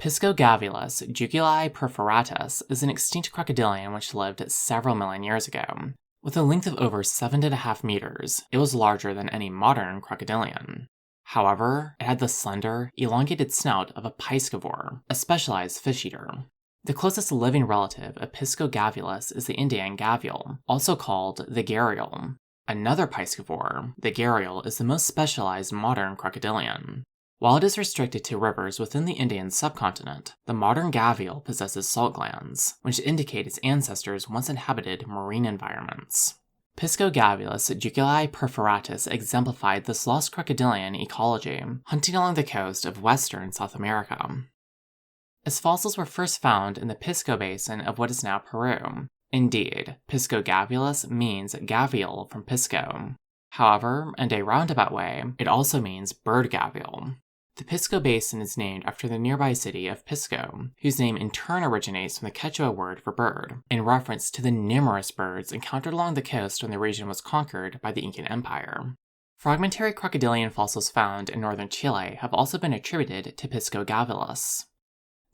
Piscogavialis jugaliperforatus is an extinct crocodilian which lived several million years ago. With a length of over 7.5 meters, it was larger than any modern crocodilian. However, it had the slender, elongated snout of a piscivore, a specialized fish eater. The closest living relative of Piscogavialis is the Indian gavial, also called the gharial. Another piscivore, the gharial, is the most specialized modern crocodilian. While it is restricted to rivers within the Indian subcontinent, the modern gavial possesses salt glands, which indicate its ancestors once inhabited marine environments. Piscogavialis jugaliperforatus exemplified this lost crocodilian ecology, hunting along the coast of western South America. Its fossils were first found in the Pisco Basin of what is now Peru. Indeed, Piscogavialis means gavial from Pisco. However, in a roundabout way, it also means bird gavial. The Pisco Basin is named after the nearby city of Pisco, whose name in turn originates from the Quechua word for bird, in reference to the numerous birds encountered along the coast when the region was conquered by the Incan Empire. Fragmentary crocodilian fossils found in northern Chile have also been attributed to Piscogavialis.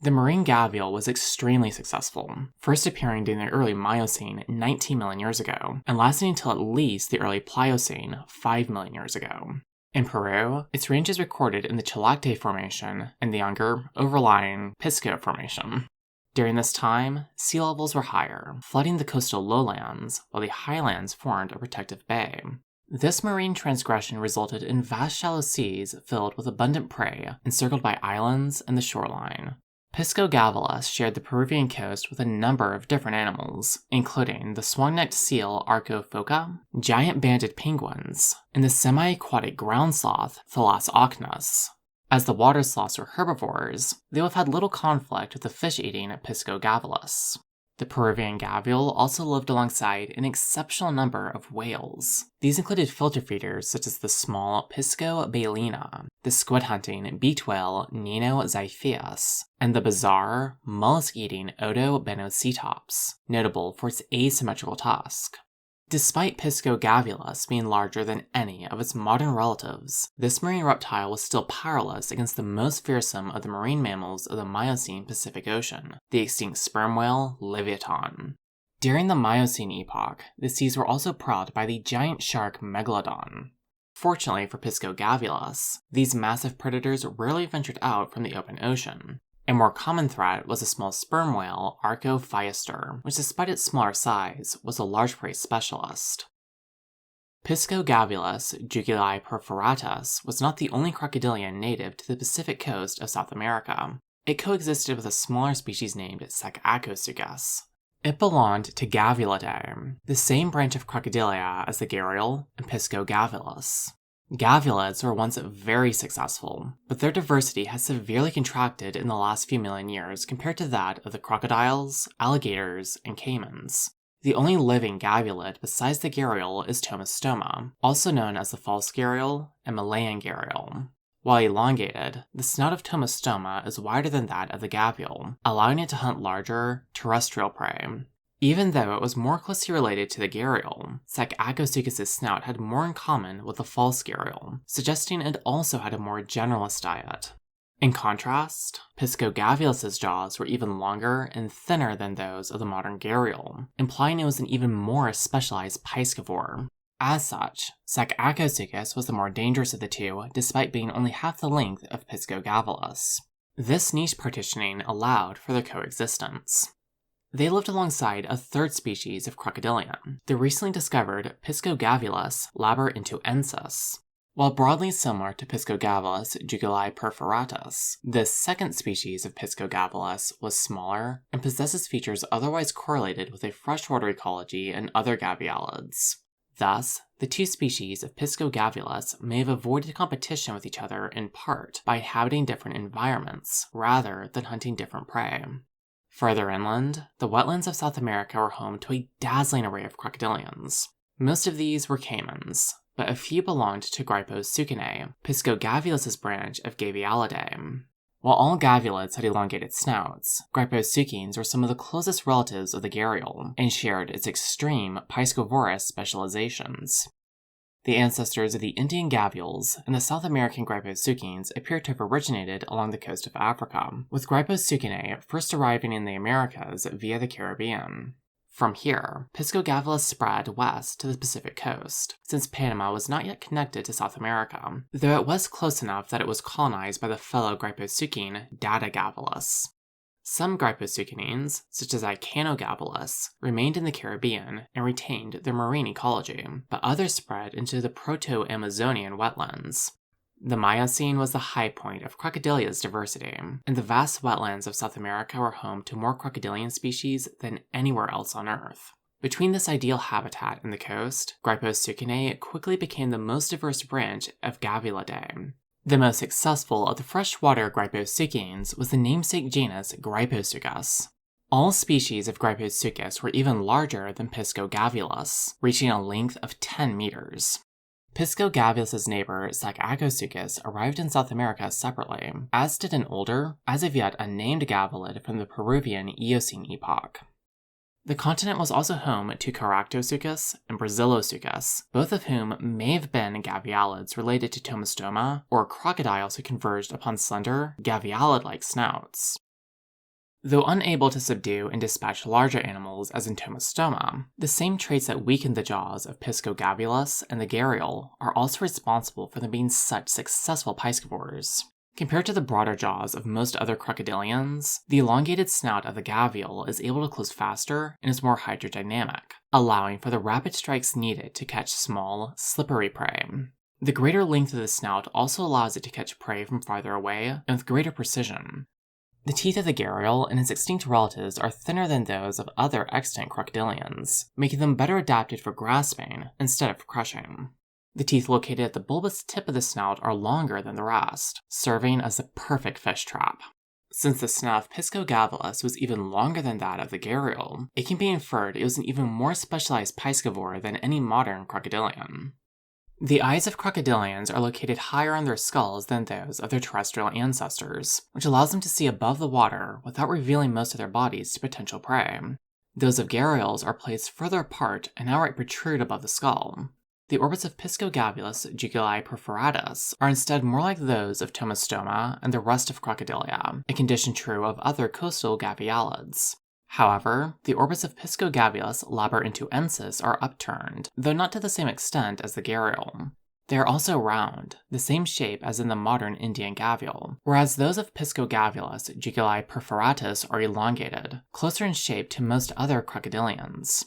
The marine gavial was extremely successful, first appearing during the early Miocene 19 million years ago, and lasting until at least the early Pliocene 5 million years ago. In Peru, its range is recorded in the Chalacte Formation and the younger, overlying Pisco Formation. During this time, sea levels were higher, flooding the coastal lowlands, while the highlands formed a protective bay. This marine transgression resulted in vast shallow seas filled with abundant prey, encircled by islands and the shoreline. Piscogavialis shared the Peruvian coast with a number of different animals, including the swan-necked seal Archophoca, giant banded penguins, and the semi-aquatic ground sloth Thalas ocnus. As the water sloths were herbivores, they would have had little conflict with the fish-eating Piscogavialis. The Peruvian gavial also lived alongside an exceptional number of whales. These included filter feeders such as the small Piscobalina, the squid-hunting beaked whale Nino xiphias, and the bizarre, mollusk-eating Odobenocetops, notable for its asymmetrical tusk. Despite Piscogavialis being larger than any of its modern relatives, this marine reptile was still powerless against the most fearsome of the marine mammals of the Miocene Pacific Ocean, the extinct sperm whale Leviathan. During the Miocene epoch, the seas were also prowled by the giant shark Megalodon. Fortunately for Piscogavialis, these massive predators rarely ventured out from the open ocean. A more common threat was a small sperm whale, Archophyester, which despite its smaller size, was a large prey specialist. Piscogavialis jugaliperforatus was not the only crocodilian native to the Pacific coast of South America. It coexisted with a smaller species named Sacacosuchus. It belonged to Gavialidae, the same branch of Crocodilia as the gharial and Piscogavialis. Gavialids were once very successful, but their diversity has severely contracted in the last few million years compared to that of the crocodiles, alligators, and caimans. The only living gavialid besides the gharial is Tomastoma, also known as the false gharial and Malayan gharial. While elongated, the snout of Tomastoma is wider than that of the gavial, allowing it to hunt larger, terrestrial prey. Even though it was more closely related to the gharial, Sacacosuchus' snout had more in common with the false gharial, suggesting it also had a more generalist diet. In contrast, Piscogavialis' jaws were even longer and thinner than those of the modern gharial, implying it was an even more specialized piscivore. As such, Sacacosuchus was the more dangerous of the two, despite being only half the length of Piscogavialis. This niche partitioning allowed for their coexistence. They lived alongside a third species of crocodilian, the recently discovered Piscogavialis labyrinthuensis. While broadly similar to Piscogavialis jugaliperforatus, this second species of Piscogavialis was smaller and possesses features otherwise correlated with a freshwater ecology and other gavialids. Thus, the two species of Piscogavialis may have avoided competition with each other in part by inhabiting different environments rather than hunting different prey. Further inland, the wetlands of South America were home to a dazzling array of crocodilians. Most of these were caimans, but a few belonged to Gryposuchinae, Piscogavialis' branch of Gavialidae. While all gavialids had elongated snouts, Gryposuchines were some of the closest relatives of the gharial and shared its extreme piscivorous specializations. The ancestors of the Indian gavials and the South American Gryposuchines appear to have originated along the coast of Africa, with Gryposuchinae first arriving in the Americas via the Caribbean. From here, Piscogavialis spread west to the Pacific coast, since Panama was not yet connected to South America, though it was close enough that it was colonized by the fellow Gryposuchine Datagavialis. Some Gryposuchinines, such as Icanogavialis, remained in the Caribbean and retained their marine ecology, but others spread into the Proto-Amazonian wetlands. The Miocene was the high point of Crocodilia's diversity, and the vast wetlands of South America were home to more crocodilian species than anywhere else on Earth. Between this ideal habitat and the coast, Gryposuchinae quickly became the most diverse branch of Gavialidae. The most successful of the freshwater Gryposuchines was the namesake genus Gryposuchus. All species of Gryposuchus were even larger than Piscogavialis, reaching a length of 10 meters. Piscogavialis' neighbor Sacacosuchus arrived in South America separately, as did an older, as of yet unnamed gavilid from the Peruvian Eocene epoch. The continent was also home to Caractosuchus and Brazillosuchus, both of whom may have been gavialids related to Tomastoma, or crocodiles who converged upon slender, gavialid-like snouts. Though unable to subdue and dispatch larger animals as in Tomastoma, the same traits that weakened the jaws of Piscogavialis and the gharial are also responsible for them being such successful piscivores. Compared to the broader jaws of most other crocodilians, the elongated snout of the gavial is able to close faster and is more hydrodynamic, allowing for the rapid strikes needed to catch small, slippery prey. The greater length of the snout also allows it to catch prey from farther away and with greater precision. The teeth of the gharial and its extinct relatives are thinner than those of other extant crocodilians, making them better adapted for grasping instead of crushing. The teeth located at the bulbous tip of the snout are longer than the rest, serving as the perfect fish trap. Since the snout of Piscogavialis was even longer than that of the gharial, it can be inferred it was an even more specialized piscivore than any modern crocodilian. The eyes of crocodilians are located higher on their skulls than those of their terrestrial ancestors, which allows them to see above the water without revealing most of their bodies to potential prey. Those of gharials are placed further apart and outright protrude above the skull. The orbits of Piscogavialis jugaliperforatus are instead more like those of Tomastoma and the rest of Crocodilia, a condition true of other coastal gavialids. However, the orbits of Piscogavialis labyrinthensis are upturned, though not to the same extent as the gharial. They are also round, the same shape as in the modern Indian gavial, whereas those of Piscogavialis jugaliperforatus are elongated, closer in shape to most other crocodilians.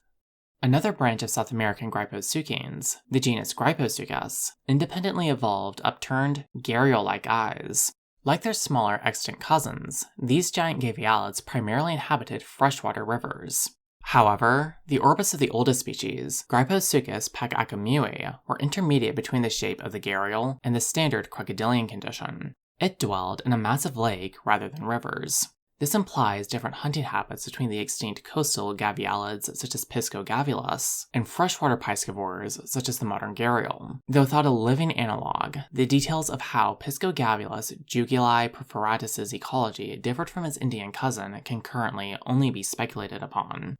Another branch of South American Gryposuchines, the genus Gryposuchus, independently evolved upturned, gharial-like eyes. Like their smaller extant cousins, these giant gavialids primarily inhabited freshwater rivers. However, the orbits of the oldest species, Gryposuchus pacacamui, were intermediate between the shape of the gharial and the standard crocodilian condition. It dwelled in a massive lake rather than rivers. This implies different hunting habits between the extinct coastal gavialids such as Piscogavialis and freshwater piscivores such as the modern gharial. Though without a living analog, the details of how Piscogavialis jugaliperforatus' ecology differed from its Indian cousin can currently only be speculated upon.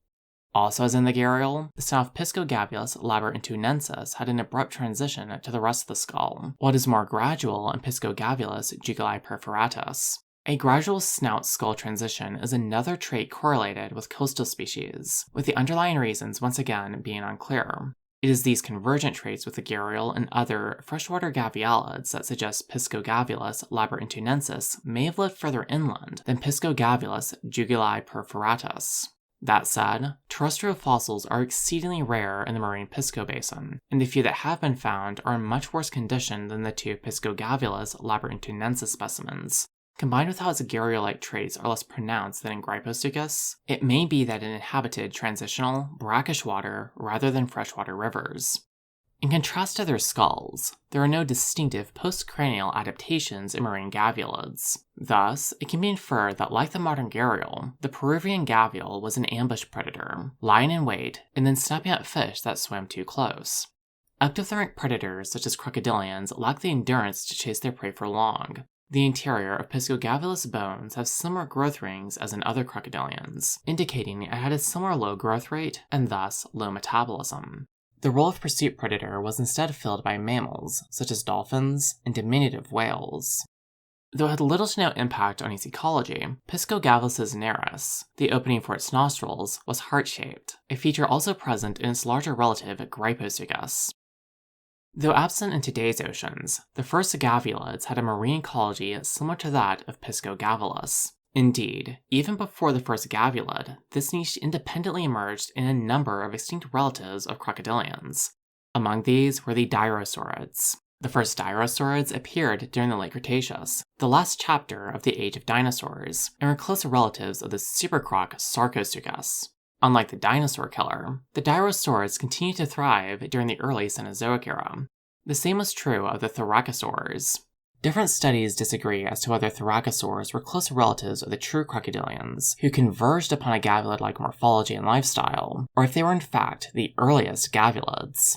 Also as in the gharial, the snout of Piscogavialis labyrinthensis had an abrupt transition to the rest of the skull, while it is more gradual in Piscogavialis jugaliperforatus. A gradual snout-skull transition is another trait correlated with coastal species, with the underlying reasons once again being unclear. It is these convergent traits with the gharial and other freshwater gavialids that suggest Piscogavialis labyrinthensis may have lived further inland than Piscogavialis jugaliperforatus. That said, terrestrial fossils are exceedingly rare in the marine Pisco Basin, and the few that have been found are in much worse condition than the two Piscogavialis labyrinthensis specimens. Combined with how its gharial-like traits are less pronounced than in Gryposuchus, it may be that it inhabited transitional, brackish water rather than freshwater rivers. In contrast to their skulls, there are no distinctive postcranial adaptations in marine gavialids. Thus, it can be inferred that like the modern gharial, the Peruvian gavial was an ambush predator, lying in wait and then snapping at fish that swam too close. Ectothermic predators such as crocodilians lack the endurance to chase their prey for long. The interior of Piscogavialis bones have similar growth rings as in other crocodilians, indicating it had a similar low growth rate and thus low metabolism. The role of pursuit predator was instead filled by mammals, such as dolphins and diminutive whales. Though it had little to no impact on its ecology, Piscogavilis' nares, the opening for its nostrils, was heart-shaped, a feature also present in its larger relative Gryposuchus. Though absent in today's oceans, the first gavialids had a marine ecology similar to that of Piscogavilis. Indeed, even before the first gavialid, this niche independently emerged in a number of extinct relatives of crocodilians. Among these were the Dirosaurids. The first Dirosaurids appeared during the late Cretaceous, the last chapter of the Age of Dinosaurs, and were close relatives of the supercroc Sarcosuchus. Unlike the dinosaur killer, the Dirosaurids continued to thrive during the early Cenozoic era. The same was true of the Thoracosaurs. Different studies disagree as to whether Thoracosaurs were close relatives of the true crocodilians, who converged upon a gavialid-like morphology and lifestyle, or if they were in fact the earliest gavialids.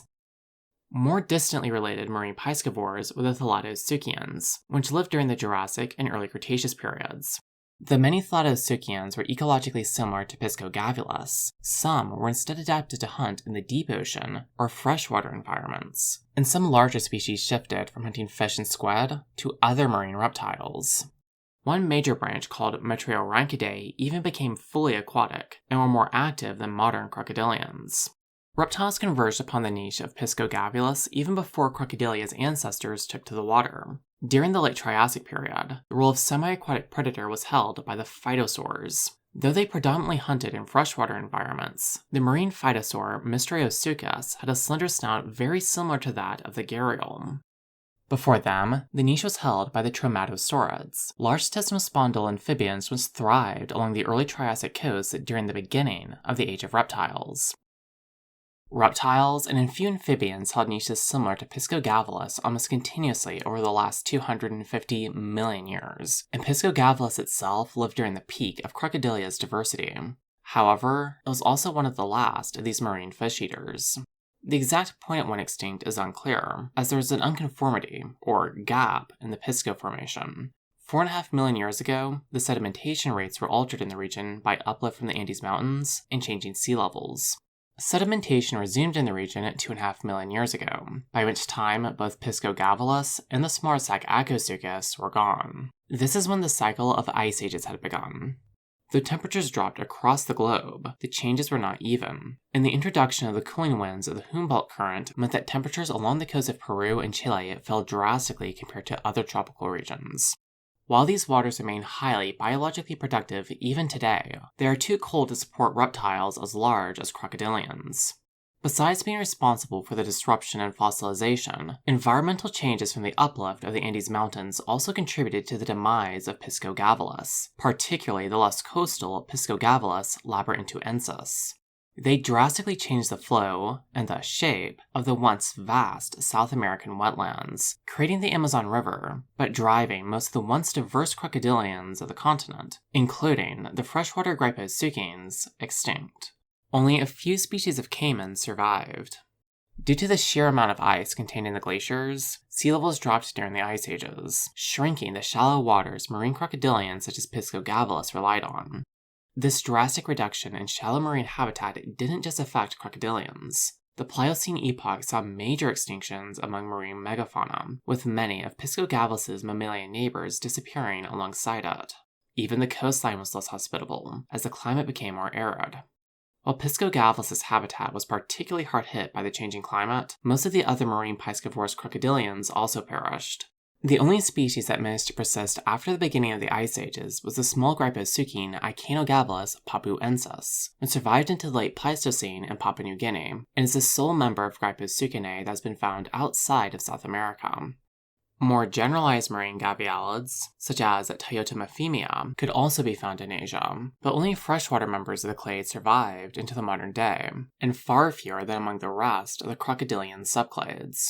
More distantly related marine piscivores were the Thalattoseuchians, which lived during the Jurassic and early Cretaceous periods. Though many Thalattoseuchians were ecologically similar to Piscogavilis, some were instead adapted to hunt in the deep ocean or freshwater environments, and some larger species shifted from hunting fish and squid to other marine reptiles. One major branch called Metrioranchidae even became fully aquatic and were more active than modern crocodilians. Reptiles converged upon the niche of Piscogavilis even before Crocodilia's ancestors took to the water. During the late Triassic period, the role of semi-aquatic predator was held by the phytosaurs. Though they predominantly hunted in freshwater environments, the marine phytosaur Mystriosuchus had a slender snout very similar to that of the gharial. Before them, the niche was held by the Tromatosaurids, large testimospondyl amphibians which thrived along the early Triassic coast during the beginning of the Age of Reptiles. Reptiles and a few amphibians held niches similar to Piscogavilis almost continuously over the last 250 million years, and Piscogavilis itself lived during the peak of Crocodilia's diversity. However, it was also one of the last of these marine fish eaters. The exact point it went extinct is unclear, as there is an unconformity, or gap, in the Pisco Formation. 4.5 million years ago, the sedimentation rates were altered in the region by uplift from the Andes Mountains and changing sea levels. Sedimentation resumed in the region at 2.5 million years ago, by which time both Piscogavilis and the Smarsac Acosuchus were gone. This is when the cycle of ice ages had begun. Though temperatures dropped across the globe, the changes were not even, and the introduction of the cooling winds of the Humboldt Current meant that temperatures along the coast of Peru and Chile fell drastically compared to other tropical regions. While these waters remain highly biologically productive even today, they are too cold to support reptiles as large as crocodilians. Besides being responsible for the disruption and fossilization, environmental changes from the uplift of the Andes Mountains also contributed to the demise of Piscogavilis, particularly the less coastal Piscogavilis labyrinthuensis. They drastically changed the flow, and thus shape, of the once vast South American wetlands, creating the Amazon River, but driving most of the once diverse crocodilians of the continent, including the freshwater Gryposuchians, extinct. Only a few species of caimans survived. Due to the sheer amount of ice contained in the glaciers, sea levels dropped during the ice ages, shrinking the shallow waters marine crocodilians such as Piscogavilis relied on. This drastic reduction in shallow marine habitat didn't just affect crocodilians. The Pliocene epoch saw major extinctions among marine megafauna, with many of Piscogavilis' mammalian neighbors disappearing alongside it. Even the coastline was less hospitable, as the climate became more arid. While Piscogavilis' habitat was particularly hard hit by the changing climate, most of the other marine piscivorous crocodilians also perished. The only species that managed to persist after the beginning of the Ice Ages was the small Gryposuchian Icanogavilis papuensis, which survived into the late Pleistocene in Papua New Guinea, and is the sole member of Gryposuchinae that has been found outside of South America. More generalized marine gavialids, such as Tyotomaphemia, could also be found in Asia, but only freshwater members of the clade survived into the modern day, and far fewer than among the rest of the crocodilian subclades.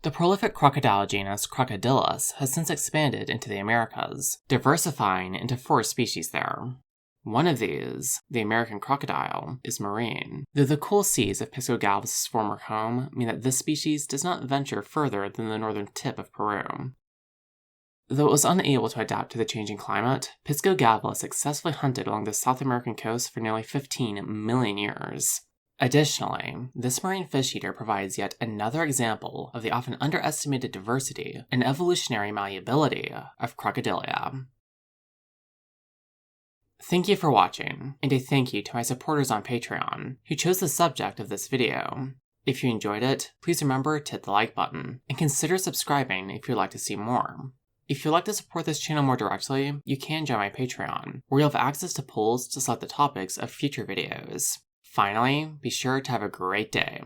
The prolific crocodile genus Crocodilus has since expanded into the Americas, diversifying into 4 species there. One of these, the American crocodile, is marine, though the cool seas of Piscogavilis' former home mean that this species does not venture further than the northern tip of Peru. Though it was unable to adapt to the changing climate, Piscogavilis successfully hunted along the South American coast for nearly 15 million years. Additionally, this marine fish eater provides yet another example of the often underestimated diversity and evolutionary malleability of Crocodilia. Thank you for watching, and a thank you to my supporters on Patreon who chose the subject of this video. If you enjoyed it, please remember to hit the like button, and consider subscribing if you'd like to see more. If you'd like to support this channel more directly, you can join my Patreon, where you'll have access to polls to select the topics of future videos. Finally, be sure to have a great day.